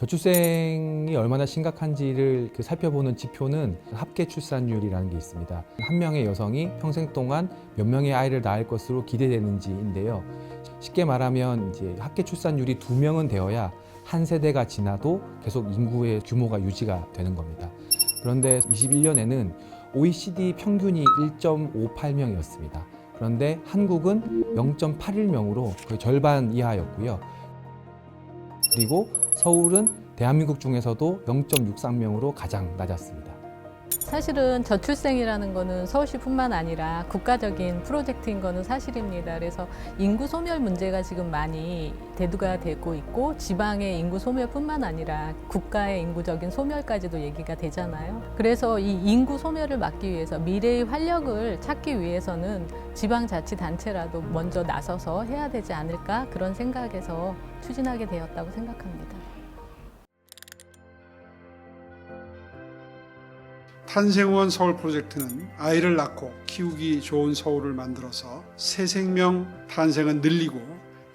저출생이 얼마나 심각한지를 살펴보는 지표는 합계 출산율이라는 게 있습니다. 한 명의 여성이 평생 동안 몇 명의 아이를 낳을 것으로 기대되는지인데요. 쉽게 말하면 이제 합계 출산율이 2명은 되어야 한 세대가 지나도 계속 인구의 규모가 유지가 되는 겁니다. 그런데 21년에는 OECD 평균이 1.58명이었습니다. 그런데 한국은 0.81명으로 거의 절반 이하였고요. 그리고 서울은 대한민국 중에서도 0.63명으로 가장 낮았습니다. 사실은 저출생이라는 거는 서울시뿐만 아니라 국가적인 프로젝트인 거는 사실입니다. 그래서 인구 소멸 문제가 지금 많이 대두가 되고 있고 지방의 인구 소멸뿐만 아니라 국가의 인구적인 소멸까지도 얘기가 되잖아요. 그래서 이 인구 소멸을 막기 위해서 미래의 활력을 찾기 위해서는 지방자치단체라도 먼저 나서서 해야 되지 않을까 그런 생각에서 추진하게 되었다고 생각합니다. 탄생원 서울 프로젝트는 아이를 낳고 키우기 좋은 서울을 만들어서 새 생명 탄생은 늘리고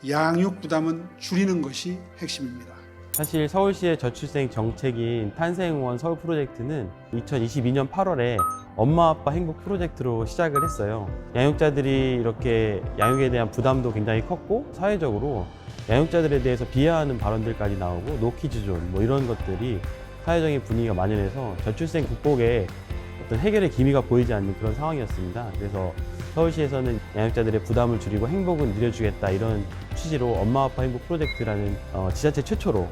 양육 부담은 줄이는 것이 핵심입니다. 사실 서울시의 저출생 정책인 탄생원 서울 프로젝트는 2022년 8월에 엄마 아빠 행복 프로젝트로 시작을 했어요. 양육자들이 이렇게 양육에 대한 부담도 굉장히 컸고 사회적으로 양육자들에 대해서 비하하는 발언들까지 나오고 노키즈존 뭐 이런 것들이 사회적인 분위기가 만연해서 저출생 극복에 어떤 해결의 기미가 보이지 않는 그런 상황이었습니다. 그래서 서울시에서는 양육자들의 부담을 줄이고 행복을 누려주겠다 이런 취지로 엄마 아빠 행복 프로젝트라는 지자체 최초로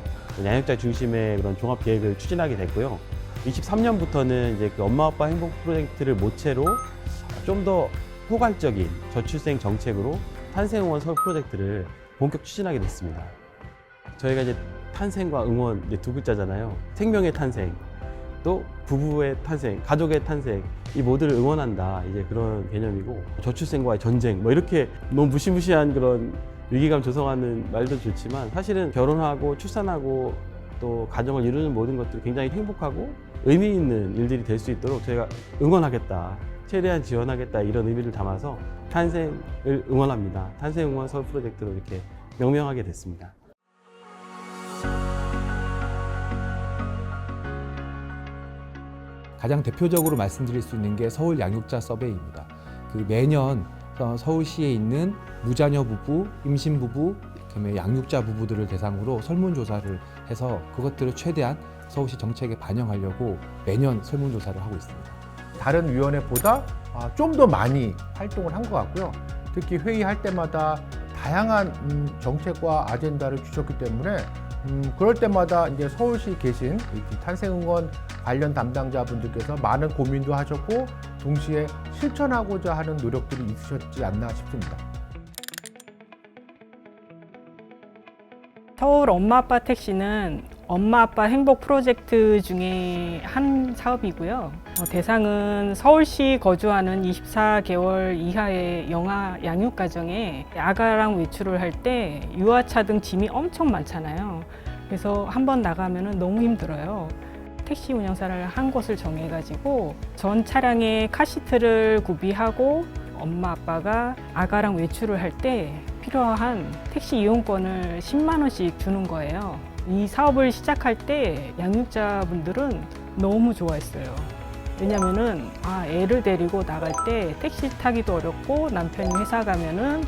양육자 중심의 그런 종합 계획을 추진하게 됐고요. 23년부터는 이제 그 엄마 아빠 행복 프로젝트를 모체로 좀 더 포괄적인 저출생 정책으로 탄생원 서울 프로젝트를 본격 추진하게 됐습니다. 저희가 이제 탄생과 응원 이제 두 글자잖아요. 생명의 탄생, 또 부부의 탄생, 가족의 탄생 이 모두를 응원한다 이제 그런 개념이고 저출생과의 전쟁 뭐 이렇게 너무 무시무시한 그런 위기감 조성하는 말도 좋지만 사실은 결혼하고 출산하고 또 가정을 이루는 모든 것들이 굉장히 행복하고 의미 있는 일들이 될 수 있도록 저희가 응원하겠다, 최대한 지원하겠다 이런 의미를 담아서 탄생을 응원합니다. 탄생 응원 서울 프로젝트로 이렇게 명명하게 됐습니다. 가장 대표적으로 말씀드릴 수 있는 게 서울 양육자 서베이입니다. 매년 서울시에 있는 무자녀 부부, 임신 부부, 그다음에 양육자 부부들을 대상으로 설문조사를 해서 그것들을 최대한 서울시 정책에 반영하려고 매년 설문조사를 하고 있습니다. 다른 위원회보다 좀 더 많이 활동을 한 것 같고요. 특히 회의할 때마다 다양한 정책과 아젠다를 주셨기 때문에 그럴 때마다 이제 서울시 계신 탄생응원 관련 담당자분들께서 많은 고민도 하셨고 동시에 실천하고자 하는 노력들이 있으셨지 않나 싶습니다. 서울 엄마 아빠 택시는 엄마 아빠 행복 프로젝트 중에 한 사업이고요. 대상은 서울시 거주하는 24개월 이하의 영아 양육 가정에 아가랑 외출을 할 때 유아차 등 짐이 엄청 많잖아요. 그래서 한번 나가면 너무 힘들어요. 택시 운영사를 한 곳을 정해가지고 전 차량에 카시트를 구비하고 엄마 아빠가 아가랑 외출을 할 때 필요한 택시 이용권을 10만 원씩 주는 거예요. 이 사업을 시작할 때 양육자분들은 너무 좋아했어요. 왜냐면은 애를 데리고 나갈 때 택시 타기도 어렵고 남편이 회사 가면은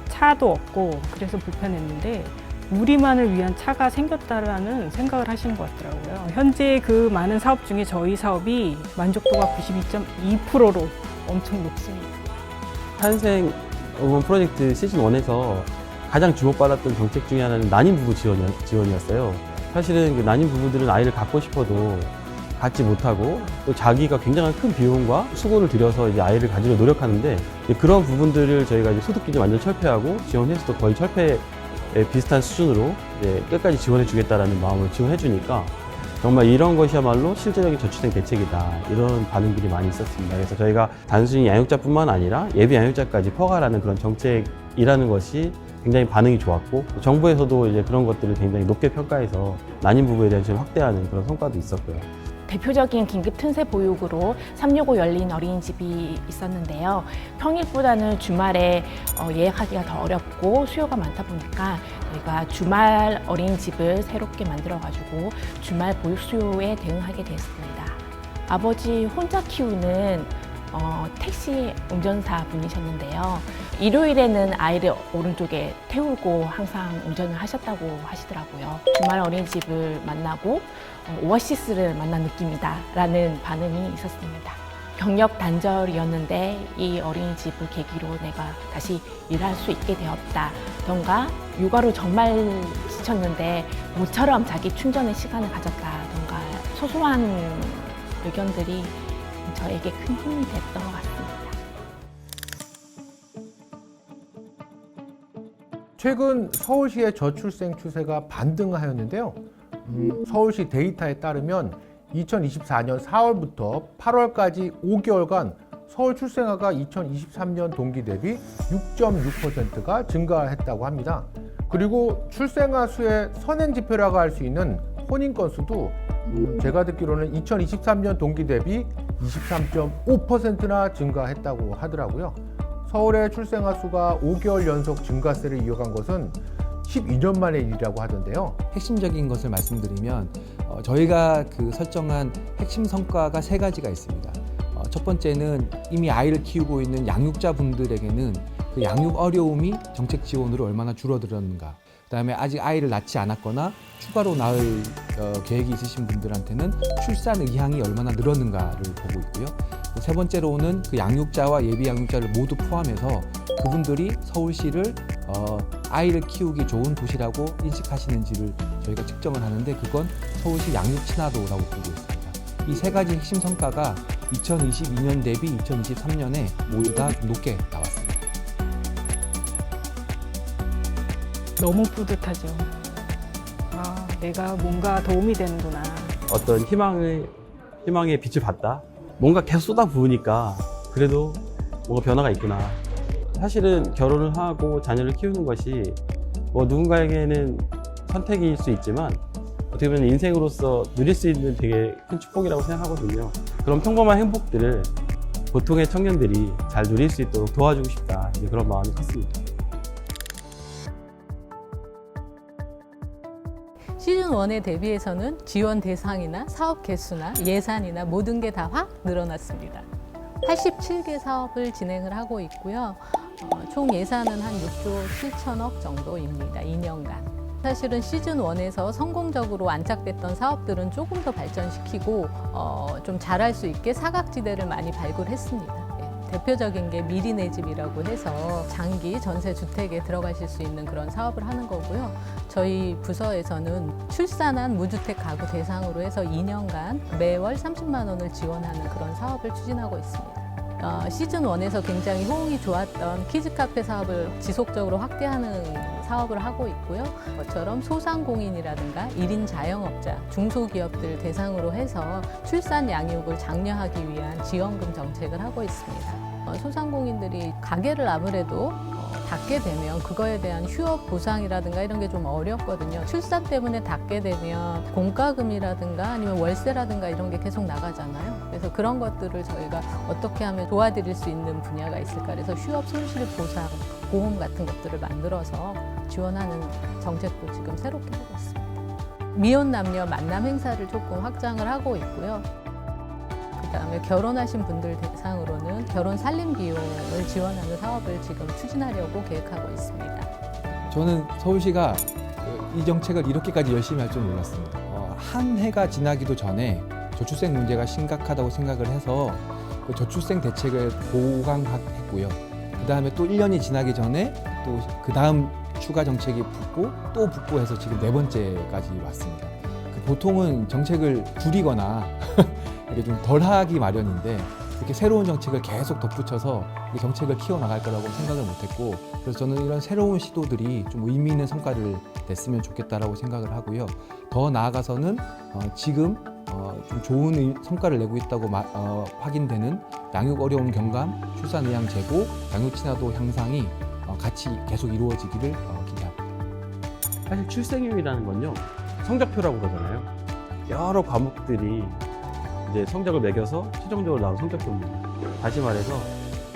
차도 없고 그래서 불편했는데 우리만을 위한 차가 생겼다라는 생각을 하시는 것 같더라고요. 현재 그 많은 사업 중에 저희 사업이 만족도가 92.2%로 엄청 높습니다. 탄생 응원 프로젝트 시즌 1에서 가장 주목받았던 정책 중에 하나는 난임 부부 지원이었어요. 사실은 그 난임 부부들은 아이를 갖고 싶어도 갖지 못하고 또 자기가 굉장한 큰 비용과 수고를 들여서 이제 아이를 가지려 노력하는데 그런 부분들을 저희가 이제 소득 기준 완전 철폐하고 지원 횟수도 거의 철폐 비슷한 수준으로 이제 끝까지 지원해 주겠다라는 마음으로 지원해 주니까 정말 이런 것이야말로 실제적인 저출생 대책이다 이런 반응들이 많이 있었습니다. 그래서 저희가 단순히 양육자뿐만 아니라 예비 양육자까지 포괄하는 그런 정책이라는 것이 굉장히 반응이 좋았고 정부에서도 이제 그런 것들을 굉장히 높게 평가해서 난임 부부에 대한 지원을 확대하는 그런 성과도 있었고요. 대표적인 긴급 튼세 보육으로 365 열린 어린이집이 있었는데요. 평일보다는 주말에 예약하기가 더 어렵고 수요가 많다 보니까 저희가 주말 어린이집을 새롭게 만들어가지고 주말 보육 수요에 대응하게 됐습니다. 아버지 혼자 키우는 택시 운전사 분이셨는데요. 일요일에는 아이를 오른쪽에 태우고 항상 운전을 하셨다고 하시더라고요. 주말 어린이집을 만나고 오아시스를 만난 느낌이다 라는 반응이 있었습니다. 경력 단절이었는데 이 어린이집을 계기로 내가 다시 일할 수 있게 되었다던가 육아로 정말 지쳤는데 모처럼 자기 충전의 시간을 가졌다던가 소소한 의견들이 저에게 큰 힘이 됐던 것 같습니다. 최근 서울시의 저출생 추세가 반등하였는데요. 서울시 데이터에 따르면 2024년 4월부터 8월까지 5개월간 서울 출생아가 2023년 동기 대비 6.6%가 증가했다고 합니다. 그리고 출생아 수의 선행 지표라고 할 수 있는 혼인 건수도 제가 듣기로는 2023년 동기 대비 23.5%나 증가했다고 하더라고요. 서울의 출생아 수가 5개월 연속 증가세를 이어간 것은 12년 만의 일이라고 하던데요. 핵심적인 것을 말씀드리면 저희가 설정한 핵심 성과가 세 가지가 있습니다. 첫 번째는 이미 아이를 키우고 있는 양육자분들에게는 그 양육 어려움이 정책 지원으로 얼마나 줄어들었는가. 그다음에 아직 아이를 낳지 않았거나 추가로 낳을 계획이 있으신 분들한테는 출산 의향이 얼마나 늘었는가를 보고 있고요. 세 번째로는 그 양육자와 예비 양육자를 모두 포함해서 그분들이 서울시를 아이를 키우기 좋은 도시라고 인식하시는지를 저희가 측정을 하는데 그건 서울시 양육 친화도라고 보고 있습니다. 이 세 가지 핵심 성과가 2022년 대비 2023년에 모두 다 좀 높게 나왔습니다. 너무 뿌듯하죠. 아, 내가 뭔가 도움이 되는구나. 어떤 희망의 빛을 봤다. 뭔가 계속 쏟아부으니까 그래도 뭔가 변화가 있구나. 사실은 결혼을 하고 자녀를 키우는 것이 누군가에게는 선택일 수 있지만 어떻게 보면 인생으로서 누릴 수 있는 되게 큰 축복이라고 생각하거든요. 그런 평범한 행복들을 보통의 청년들이 잘 누릴 수 있도록 도와주고 싶다. 그런 마음이 컸습니다. 시즌 1에 대비해서는 지원 대상이나 사업 개수나 예산이나 모든 게 다 확 늘어났습니다. 87개 사업을 진행을 하고 있고요. 총 예산은 한 6조 7천억 정도입니다. 2년간. 사실은 시즌 1에서 성공적으로 안착됐던 사업들은 조금 더 발전시키고 좀 잘할 수 있게 사각지대를 많이 발굴했습니다. 대표적인 게 미리 내 집이라고 해서 장기 전세 주택에 들어가실 수 있는 그런 사업을 하는 거고요. 저희 부서에서는 출산한 무주택 가구 대상으로 해서 2년간 매월 30만 원을 지원하는 그런 사업을 추진하고 있습니다. 시즌 1에서 굉장히 호응이 좋았던 키즈 카페 사업을 지속적으로 확대하는 사업을 하고 있고요. 저처럼 소상공인이라든가 1인 자영업자, 중소기업들 대상으로 해서 출산 양육을 장려하기 위한 지원금 정책을 하고 있습니다. 소상공인들이 가게를 아무래도 닫게 되면 그거에 대한 휴업 보상이라든가 이런 게 좀 어렵거든요. 출산 때문에 닫게 되면 공과금이라든가 아니면 월세라든가 이런 게 계속 나가잖아요. 그래서 그런 것들을 저희가 어떻게 하면 도와드릴 수 있는 분야가 있을까 그래서 휴업 손실 보상, 보험 같은 것들을 만들어서 지원하는 정책도 지금 새롭게 하고 있습니다. 미혼 남녀 만남 행사를 조금 확장을 하고 있고요. 그다음에 결혼하신 분들 대상으로는 결혼 살림 비용을 지원하는 사업을 지금 추진하려고 계획하고 있습니다. 저는 서울시가 이 정책을 이렇게까지 열심히 할 줄 몰랐습니다. 한 해가 지나기도 전에 저출생 문제가 심각하다고 생각을 해서 그 저출생 대책을 보강했고요. 그다음에 또 1년이 지나기 전에 또 그다음 추가 정책이 붙고 해서 지금 4번째까지 왔습니다. 보통은 정책을 줄이거나 이게 좀 덜하기 마련인데 이렇게 새로운 정책을 계속 덧붙여서 이 정책을 키워나갈 거라고 생각을 못했고 그래서 저는 이런 새로운 시도들이 좀 의미 있는 성과를 냈으면 좋겠다라고 생각을 하고요. 더 나아가서는 지금 좀 좋은 성과를 내고 있다고 확인되는 양육 어려움 경감, 출산 의향 제고, 양육 친화도 향상이 같이 계속 이루어지기를 기대합니다. 사실 출생률이라는 건요 성적표라고 그러잖아요. 여러 과목들이 이제 성적을 매겨서 최종적으로 나온 성적표입니다. 다시 말해서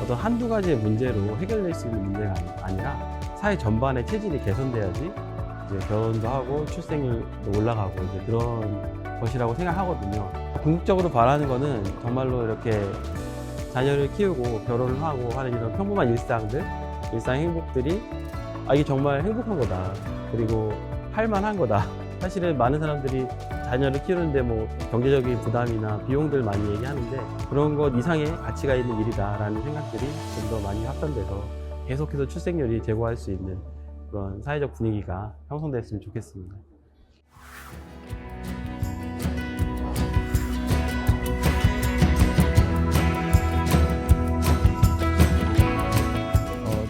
어떤 한두 가지의 문제로 해결될 수 있는 문제가 아니라 사회 전반의 체질이 개선돼야지 이제 결혼도 하고 출생률도 올라가고 이제 그런 것이라고 생각하거든요. 궁극적으로 바라는 거는 정말로 이렇게 자녀를 키우고 결혼을 하고 하는 이런 평범한 일상 행복들이 이게 정말 행복한 거다. 그리고 할만한 거다. 사실은 많은 사람들이 자녀를 키우는데 뭐 경제적인 부담이나 비용들 많이 얘기하는데 그런 것 이상의 가치가 있는 일이다라는 생각들이 좀 더 많이 확산돼서 계속해서 출생률이 제고할 수 있는 그런 사회적 분위기가 형성됐으면 좋겠습니다.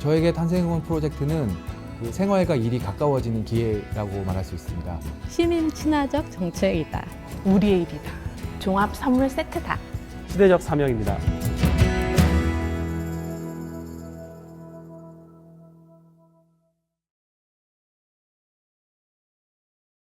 저에게 탄생응원 프로젝트는 그 생활과 일이 가까워지는 기회라고 말할 수 있습니다. 시민 친화적 정책이다. 우리의 일이다. 종합 선물 세트다. 시대적 사명입니다.